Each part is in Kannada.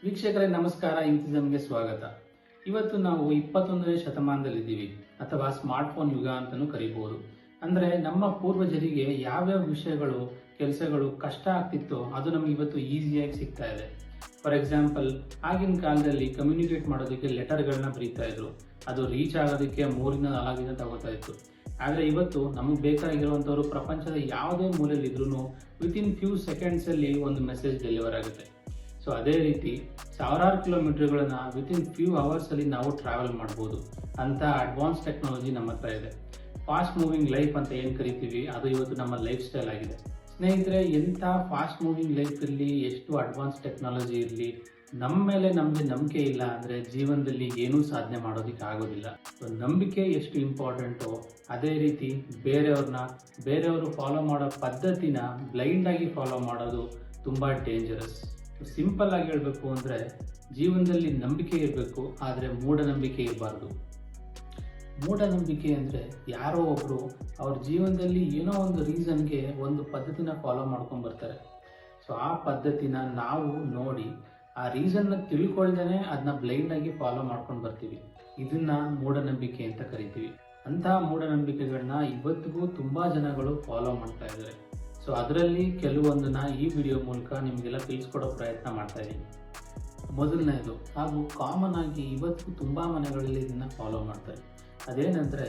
ವೀಕ್ಷಕರೇ ನಮಸ್ಕಾರ, ಇಂತಿಜಮ್ಗೆ ಸ್ವಾಗತ. ಇವತ್ತು ನಾವು 21ನೇ ಶತಮಾನದಲ್ಲಿದ್ದೀವಿ, ಅಥವಾ ಸ್ಮಾರ್ಟ್ ಫೋನ್ ಯುಗ ಅಂತಾನೂ ಕರೀಬಹುದು. ಅಂದ್ರೆ ನಮ್ಮ ಪೂರ್ವಜರಿಗೆ ಯಾವ್ಯಾವ ವಿಷಯಗಳು, ಕೆಲಸಗಳು ಕಷ್ಟ ಆಗ್ತಿತ್ತೋ ಅದು ನಮ್ಗೆ ಇವತ್ತು ಈಸಿಯಾಗಿ ಸಿಗ್ತಾ ಇದೆ. ಫಾರ್ ಎಕ್ಸಾಂಪಲ್, ಆಗಿನ ಕಾಲದಲ್ಲಿ ಕಮ್ಯುನಿಕೇಟ್ ಮಾಡೋದಕ್ಕೆ ಲೆಟರ್ಗಳನ್ನ ಬರೀತಾ ಇದ್ರು. ಅದು ರೀಚ್ ಆಗೋದಕ್ಕೆ 3-4 ದಿನ ತಗೋತಾ ಇತ್ತು. ಆದರೆ ಇವತ್ತು ನಮಗೆ ಬೇಕಾಗಿರುವಂಥವ್ರು ಪ್ರಪಂಚದ ಯಾವುದೇ ಮೂಲೆಯಲ್ಲಿದ್ರೂ ವಿತಿನ್ ಫ್ಯೂ ಸೆಕೆಂಡ್ಸ್ ಅಲ್ಲಿ ಒಂದು ಮೆಸೇಜ್ ಡೆಲಿವರ್ ಆಗುತ್ತೆ. ಸೊ ಅದೇ ರೀತಿ ಸಾವಿರಾರು ಕಿಲೋಮೀಟರ್ಗಳನ್ನ ವಿತಿನ್ ಫ್ಯೂ ಅವರ್ಸ್ ಅಲ್ಲಿ ನಾವು ಟ್ರಾವೆಲ್ ಮಾಡ್ಬೋದು. ಅಂತ ಅಡ್ವಾನ್ಸ್ ಟೆಕ್ನಾಲಜಿ ನಮ್ಮ ಹತ್ರ ಇದೆ. ಫಾಸ್ಟ್ ಮೂವಿಂಗ್ ಲೈಫ್ ಅಂತ ಏನು ಕರಿತೀವಿ, ಅದು ಇವತ್ತು ನಮ್ಮ ಲೈಫ್ ಸ್ಟೈಲ್ ಆಗಿದೆ. ಸ್ನೇಹಿತರೆ, ಎಂಥ ಫಾಸ್ಟ್ ಮೂವಿಂಗ್ ಲೈಫ್ ಇರಲಿ, ಎಷ್ಟು ಅಡ್ವಾನ್ಸ್ ಟೆಕ್ನಾಲಜಿ ಇರಲಿ, ನಮ್ಮ ಮೇಲೆ ನಮಗೆ ನಂಬಿಕೆ ಇಲ್ಲ ಅಂದರೆ ಜೀವನದಲ್ಲಿ ಏನೂ ಸಾಧನೆ ಮಾಡೋದಕ್ಕೆ ಆಗೋದಿಲ್ಲ. ನಂಬಿಕೆ ಎಷ್ಟು ಇಂಪಾರ್ಟೆಂಟೋ ಅದೇ ರೀತಿ ಬೇರೆಯವರು ಫಾಲೋ ಮಾಡೋ ಪದ್ಧತಿನ ಬ್ಲೈಂಡ್ ಆಗಿ ಫಾಲೋ ಮಾಡೋದು ತುಂಬ ಡೇಂಜರಸ್. ಸಿಂಪಲ್ ಆಗಿ ಹೇಳಬೇಕು ಅಂದರೆ ಜೀವನದಲ್ಲಿ ನಂಬಿಕೆ ಇರಬೇಕು, ಆದರೆ ಮೂಢನಂಬಿಕೆ ಇರಬಾರ್ದು. ಮೂಢನಂಬಿಕೆ ಅಂದರೆ ಯಾರೋ ಒಬ್ಬರು ಅವ್ರ ಜೀವನದಲ್ಲಿ ಏನೋ ಒಂದು ರೀಸನ್ಗೆ ಒಂದು ಪದ್ಧತಿನ ಫಾಲೋ ಮಾಡ್ಕೊಂಡು ಬರ್ತಾರೆ. ಸೊ ಆ ಪದ್ಧತಿನ ನಾವು ನೋಡಿ ಆ ರೀಸನ್ನ ತಿಳ್ಕೊಳ್ದೇನೆ ಅದನ್ನ ಬ್ಲೈಂಡ್ ಆಗಿ ಫಾಲೋ ಮಾಡ್ಕೊಂಡು ಬರ್ತೀವಿ. ಇದನ್ನ ಮೂಢನಂಬಿಕೆ ಅಂತ ಕರಿತೀವಿ. ಅಂತಹ ಮೂಢನಂಬಿಕೆಗಳನ್ನ ಇವತ್ತಿಗೂ ತುಂಬಾ ಜನಗಳು ಫಾಲೋ ಮಾಡ್ತಾ ಇದ್ದಾರೆ. ಸೊ ಅದರಲ್ಲಿ ಕೆಲವೊಂದನ್ನ ಈ ವಿಡಿಯೋ ಮೂಲಕ ನಿಮಗೆಲ್ಲ ತಿಳಿಸ್ಕೊಡೋ ಪ್ರಯತ್ನ ಮಾಡ್ತಾ ಇದ್ದೀನಿ. ಮೊದಲನೇದು ಹಾಗೂ ಕಾಮನ್ ಆಗಿ ಇವತ್ತು ತುಂಬಾ ಮನೆಗಳಲ್ಲಿ ಇದನ್ನ ಫಾಲೋ ಮಾಡ್ತಾರೆ. ಅದೇನೆಂದ್ರೆ,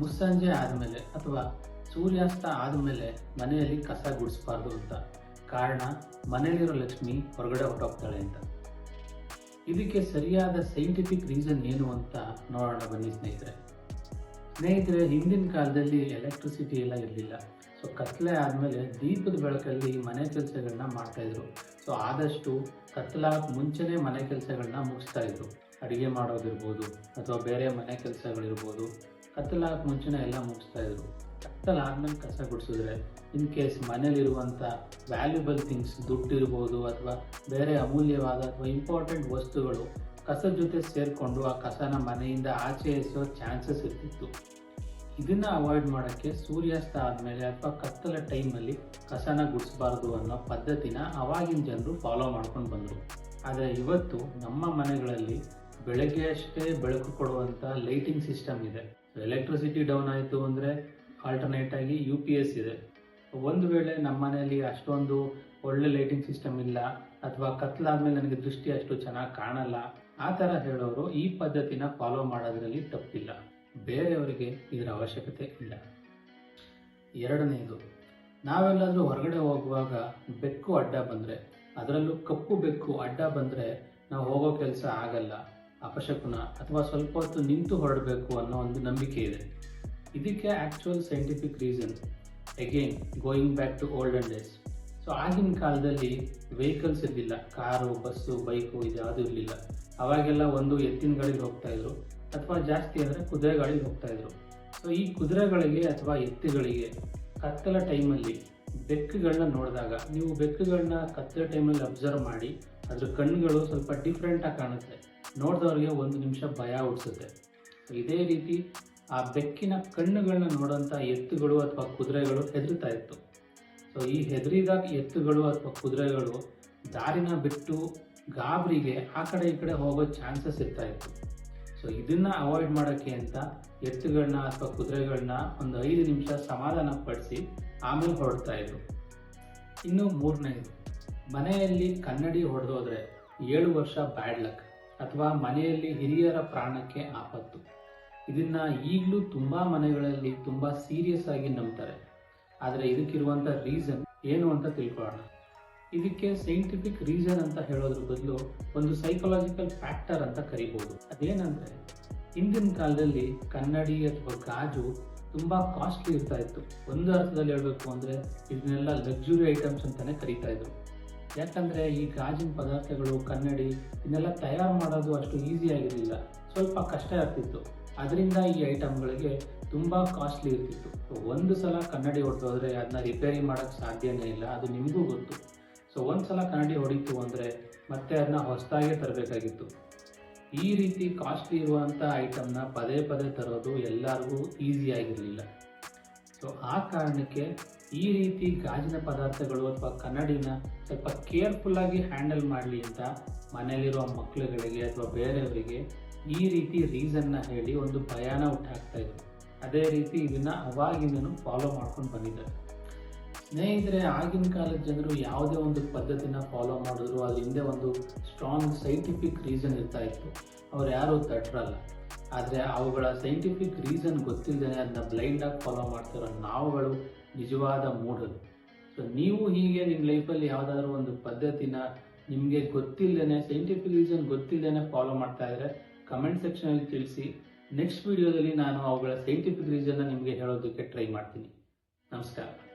ಮುಸ್ಸಂಜೆ ಆದಮೇಲೆ ಅಥವಾ ಸೂರ್ಯಾಸ್ತ ಆದಮೇಲೆ ಮನೆಯಲ್ಲಿ ಕಸ ಗುಡಿಸಬಾರ್ದು ಅಂತ. ಕಾರಣ, ಮನೆಯಲ್ಲಿರೋ ಲಕ್ಷ್ಮಿ ಹೊರಗಡೆ ಹೊರಟೋಗ್ತಾಳೆ ಅಂತ. ಇದಕ್ಕೆ ಸರಿಯಾದ ಸೈಂಟಿಫಿಕ್ ರೀಸನ್ ಏನು ಅಂತ ನೋಡೋಣ ಬನ್ನಿ ಸ್ನೇಹಿತರೆ. ಹಿಂದಿನ ಕಾಲದಲ್ಲಿ ಎಲೆಕ್ಟ್ರಿಸಿಟಿ ಎಲ್ಲ ಇರಲಿಲ್ಲ. ಸೊ ಕತ್ಲೆ ಆದಮೇಲೆ ದೀಪದ ಬೆಳಕಲ್ಲಿ ಮನೆ ಕೆಲಸಗಳನ್ನ ಮಾಡ್ತಾಯಿದ್ರು. ಸೊ ಆದಷ್ಟು ಕತ್ತಲಾಗಕ್ಕೆ ಮುಂಚೆನೇ ಮನೆ ಕೆಲಸಗಳನ್ನ ಮುಗಿಸ್ತಾ ಇದ್ರು. ಅಡುಗೆ ಮಾಡೋದಿರ್ಬೋದು ಅಥವಾ ಬೇರೆ ಮನೆ ಕೆಲಸಗಳಿರ್ಬೋದು, ಕತ್ತಲಾಗಕ್ಕೆ ಮುಂಚೆನೇ ಎಲ್ಲ ಮುಗಿಸ್ತಾ ಇದ್ರು. ಕತ್ತಲಾದ್ಮೇಲೆ ಕಸ ಗುಡಿಸಿದ್ರೆ ಇನ್ ಕೇಸ್ ಮನೇಲಿರುವಂಥ ವ್ಯಾಲ್ಯೂಬಲ್ ಥಿಂಗ್ಸ್, ದುಡ್ಡು ಇರ್ಬೋದು ಅಥವಾ ಬೇರೆ ಅಮೂಲ್ಯವಾದ ಅಥವಾ ಇಂಪಾರ್ಟೆಂಟ್ ವಸ್ತುಗಳು ಕಸದ ಜೊತೆ ಸೇರಿಕೊಂಡು ಆ ಕಸನ ಮನೆಯಿಂದ ಆಚೆ ಎಸೋ ಚಾನ್ಸಸ್ ಇರ್ತಿತ್ತು. ಇದನ್ನು ಅವಾಯ್ಡ್ ಮಾಡೋಕ್ಕೆ ಸೂರ್ಯಾಸ್ತ ಆದಮೇಲೆ ಅಥವಾ ಕತ್ತಲ ಟೈಮಲ್ಲಿ ಕಸನ ಗುಡಿಸಬಾರ್ದು ಅನ್ನೋ ಪದ್ಧತಿನ ಅವಾಗಿನ ಜನರು ಫಾಲೋ ಮಾಡ್ಕೊಂಡು ಬಂದರು. ಆದರೆ ಇವತ್ತು ನಮ್ಮ ಮನೆಗಳಲ್ಲಿ ಬೆಳಗ್ಗೆ ಅಷ್ಟೇ ಬೆಳಕು ಕೊಡುವಂಥ ಲೈಟಿಂಗ್ ಸಿಸ್ಟಮ್ ಇದೆ. ಎಲೆಕ್ಟ್ರಿಸಿಟಿ ಡೌನ್ ಆಯಿತು ಅಂದರೆ ಆಲ್ಟರ್ನೇಟ್ ಆಗಿ UPS ಇದೆ. ಒಂದು ವೇಳೆ ನಮ್ಮ ಮನೆಯಲ್ಲಿ ಅಷ್ಟೊಂದು ಒಳ್ಳೆ ಲೈಟಿಂಗ್ ಸಿಸ್ಟಮ್ ಇಲ್ಲ ಅಥವಾ ಕತ್ಲಾದ್ಮೇಲೆ ನನಗೆ ದೃಷ್ಟಿ ಅಷ್ಟು ಚೆನ್ನಾಗಿ ಕಾಣಲ್ಲ, ಆ ಥರ ಹೇಳೋರು ಈ ಪದ್ಧತಿನ ಫಾಲೋ ಮಾಡೋದ್ರಲ್ಲಿ ತಪ್ಪಿಲ್ಲ. ಬೇರೆಯವರಿಗೆ ಇದರ ಅವಶ್ಯಕತೆ ಇಲ್ಲ. ಎರಡನೇದು, ನಾವೆಲ್ಲಾದರೂ ಹೊರಗಡೆ ಹೋಗುವಾಗ ಬೆಕ್ಕು ಅಡ್ಡ ಬಂದರೆ, ಅದರಲ್ಲೂ ಕಪ್ಪು ಬೆಕ್ಕು ಅಡ್ಡ ಬಂದರೆ ನಾವು ಹೋಗೋ ಕೆಲಸ ಆಗಲ್ಲ, ಅಪಶಕುನ ಅಥವಾ ಸ್ವಲ್ಪ ಹೊತ್ತು ನಿಂತು ಹೊರಡಬೇಕು ಅನ್ನೋ ಒಂದು ನಂಬಿಕೆ ಇದೆ. ಇದಕ್ಕೆ actual scientific reason, again going back to olden days. So ಆಗಿನ ಕಾಲದಲ್ಲಿ ವೆಹಿಕಲ್ಸ್ ಇರಲಿಲ್ಲ, ಕಾರು, ಬಸ್ಸು, ಬೈಕು ಇದ್ಯಾವುದೂ ಇರಲಿಲ್ಲ. ಅವಾಗೆಲ್ಲ ಒಂದು ಎತ್ತಿನ ಗಾಡಿಗೆ ಹೋಗ್ತಾಯಿದ್ರು ಅಥವಾ ಜಾಸ್ತಿ ಅಂದರೆ ಕುದುರೆ ಗಾಡಿಗೆ ಹೋಗ್ತಾಯಿದ್ರು. ಸೊ ಈ ಕುದುರೆಗಳಿಗೆ ಅಥವಾ ಎತ್ತುಗಳಿಗೆ ಕತ್ತಲ ಟೈಮಲ್ಲಿ ಬೆಕ್ಕುಗಳನ್ನ ನೋಡಿದಾಗ, ನೀವು ಬೆಕ್ಕುಗಳನ್ನ ಕತ್ತಲ ಟೈಮಲ್ಲಿ ಅಬ್ಸರ್ವ್ ಮಾಡಿ, ಅದ್ರ ಕಣ್ಣುಗಳು ಸ್ವಲ್ಪ ಡಿಫ್ರೆಂಟಾಗಿ ಕಾಣುತ್ತೆ. ನೋಡಿದವ್ರಿಗೆ 1 ನಿಮಿಷ ಭಯ ಹುಟ್ಟಿಸುತ್ತೆ. ಸೊ ಇದೇ ರೀತಿ ಆ ಬೆಕ್ಕಿನ ಕಣ್ಣುಗಳನ್ನ ನೋಡೋಂಥ ಎತ್ತುಗಳು ಅಥವಾ ಕುದುರೆಗಳು ಹೆದರ್ತಾ ಇತ್ತು. ಸೊ ಈ ಹೆದರಿದ ಎತ್ತುಗಳು ಅಥವಾ ಕುದುರೆಗಳು ದಾರಿನ ಬಿಟ್ಟು ಗಾಬರಿಗೆ ಆ ಕಡೆ ಈ ಕಡೆ ಹೋಗೋ ಚಾನ್ಸಸ್ ಇರ್ತಾ ಇತ್ತು. ಸೊ ಇದನ್ನು ಅವಾಯ್ಡ್ ಮಾಡೋಕ್ಕೆ ಅಂತ ಎತ್ತುಗಳನ್ನ ಅಥವಾ ಕುದುರೆಗಳನ್ನ ಒಂದು 5 ನಿಮಿಷ ಸಮಾಧಾನ ಪಡಿಸಿ ಆಮೇಲೆ ಹೊರಡ್ತಾ ಇದ್ರು. ಇನ್ನು ಮೂರನೇದು, ಮನೆಯಲ್ಲಿ ಕನ್ನಡಿ ಹೊಡೆದೋದ್ರೆ 7 ವರ್ಷ ಬ್ಯಾಡ್ ಲಕ್ ಅಥವಾ ಮನೆಯಲ್ಲಿ ಹಿರಿಯರ ಪ್ರಾಣಕ್ಕೆ ಆಪತ್ತು. ಇದನ್ನ ಈಗಲೂ ತುಂಬ ಮನೆಗಳಲ್ಲಿ ತುಂಬ ಸೀರಿಯಸ್ ಆಗಿ ನಂಬ್ತಾರೆ. ಆದರೆ ಇದಕ್ಕಿರುವಂಥ ರೀಸನ್ ಏನು ಅಂತ ತಿಳ್ಕೊಳ್ಳೋಣ. ಇದಕ್ಕೆ ಸೈಂಟಿಫಿಕ್ ರೀಸನ್ ಅಂತ ಹೇಳೋದ್ರ ಬದಲು ಒಂದು ಸೈಕಲಾಜಿಕಲ್ ಫ್ಯಾಕ್ಟರ್ ಅಂತ ಕರಿಬೋದು. ಅದೇನಂದರೆ, ಹಿಂದಿನ ಕಾಲದಲ್ಲಿ ಕನ್ನಡಿ ಅಥವಾ ಗಾಜು ತುಂಬ ಕಾಸ್ಟ್ಲಿ ಇರ್ತಾ ಇತ್ತು. ಒಂದು ಅರ್ಥದಲ್ಲಿ ಹೇಳಬೇಕು ಅಂದರೆ ಇದನ್ನೆಲ್ಲ ಲಕ್ಸುರಿ ಐಟಮ್ಸ್ ಅಂತಲೇ ಕರೀತಾ ಇದ್ರು. ಯಾಕಂದರೆ ಈ ಗಾಜಿನ ಪದಾರ್ಥಗಳು, ಕನ್ನಡಿ ಇದನ್ನೆಲ್ಲ ತಯಾರು ಮಾಡೋದು ಅಷ್ಟು ಈಸಿ ಆಗಿರಲಿಲ್ಲ, ಸ್ವಲ್ಪ ಕಷ್ಟ ಆಗ್ತಿತ್ತು. ಅದರಿಂದ ಈ ಐಟಮ್ಗಳಿಗೆ ತುಂಬ ಕಾಸ್ಟ್ಲಿ ಇರ್ತಿತ್ತು. ಒಂದು ಸಲ ಕನ್ನಡಿ ಹೊಡೆದೋದ್ರೆ ಅದನ್ನ ರಿಪೇರಿ ಮಾಡೋಕ್ಕೆ ಸಾಧ್ಯನೇ ಇಲ್ಲ, ಅದು ನಿಮಗೂ ಗೊತ್ತು. ಸೊ ಒಂದು ಸಲ ಕನ್ನಡಿ ಹೊಡಿತು ಅಂದರೆ ಮತ್ತೆ ಅದನ್ನ ಹೊಸದಾಗೆ ತರಬೇಕಾಗಿತ್ತು. ಈ ರೀತಿ ಕಾಸ್ಟ್ಲಿ ಇರುವಂಥ ಐಟಮ್ನ ಪದೇ ಪದೇ ತರೋದು ಎಲ್ಲರಿಗೂ ಈಸಿ ಆಗಿರಲಿಲ್ಲ. ಸೊ ಆ ಕಾರಣಕ್ಕೆ ಈ ರೀತಿ ಗಾಜಿನ ಪದಾರ್ಥಗಳು ಅಥವಾ ಕನ್ನಡಿನ ಸ್ವಲ್ಪ ಕೇರ್ಫುಲ್ ಆಗಿ ಹ್ಯಾಂಡಲ್ ಮಾಡಲಿ ಅಂತ ಮನೆಯಲ್ಲಿರೋ ಮಕ್ಕಳುಗಳಿಗೆ ಅಥವಾ ಬೇರೆಯವರಿಗೆ ಈ ರೀತಿ ರೀಸನ್ನ ಹೇಳಿ ಒಂದು ಭಯನ ಹುಟ್ಟಾಕ್ತಾ ಇದ್ರು. ಅದೇ ರೀತಿ ಇದನ್ನ ಅವಾಗಿಂದನೂ ಫಾಲೋ ಮಾಡ್ಕೊಂಡು ಬಂದಿದ್ದಾರೆ. ಸ್ನೇಹಿತರೆ, ಆಗಿನ ಕಾಲದ ಜನರು ಯಾವುದೇ ಒಂದು ಪದ್ಧತಿನ ಫಾಲೋ ಮಾಡಿದ್ರು ಅದ್ರ ಹಿಂದೆ ಒಂದು ಸ್ಟ್ರಾಂಗ್ ಸೈಂಟಿಫಿಕ್ ರೀಸನ್ ಇರ್ತಾ ಇತ್ತು. ಅವ್ರು ಯಾರು ತಟ್ರಲ್ಲ. ಆದರೆ ಅವುಗಳ ಸೈಂಟಿಫಿಕ್ ರೀಸನ್ ಗೊತ್ತಿಲ್ಲದೇ ಅದನ್ನ ಬ್ಲೈಂಡಾಗಿ ಫಾಲೋ ಮಾಡ್ತಿರೋ ನಾವುಗಳು ನಿಜವಾದ ಮೂಢರು. ಸೊ ನೀವು ಹೀಗೆ ನಿಮ್ಮ ಲೈಫಲ್ಲಿ ಯಾವುದಾದ್ರೂ ಒಂದು ಪದ್ಧತಿನ ನಿಮಗೆ ಗೊತ್ತಿಲ್ಲದೇ, ಸೈಂಟಿಫಿಕ್ ರೀಸನ್ ಗೊತ್ತಿಲ್ಲದೇ ಫಾಲೋ ಮಾಡ್ತಾ ಇದ್ರೆ ಕಮೆಂಟ್ ಸೆಕ್ಷನಲ್ಲಿ ತಿಳಿಸಿ. ನೆಕ್ಸ್ಟ್ ವಿಡಿಯೋದಲ್ಲಿ ನಾನು ಅವುಗಳ ಸೈಂಟಿಫಿಕ್ ರೀಸನ್ನ ನಿಮಗೆ ಹೇಳೋದಕ್ಕೆ ಟ್ರೈ ಮಾಡ್ತೀನಿ. ನಮಸ್ಕಾರ.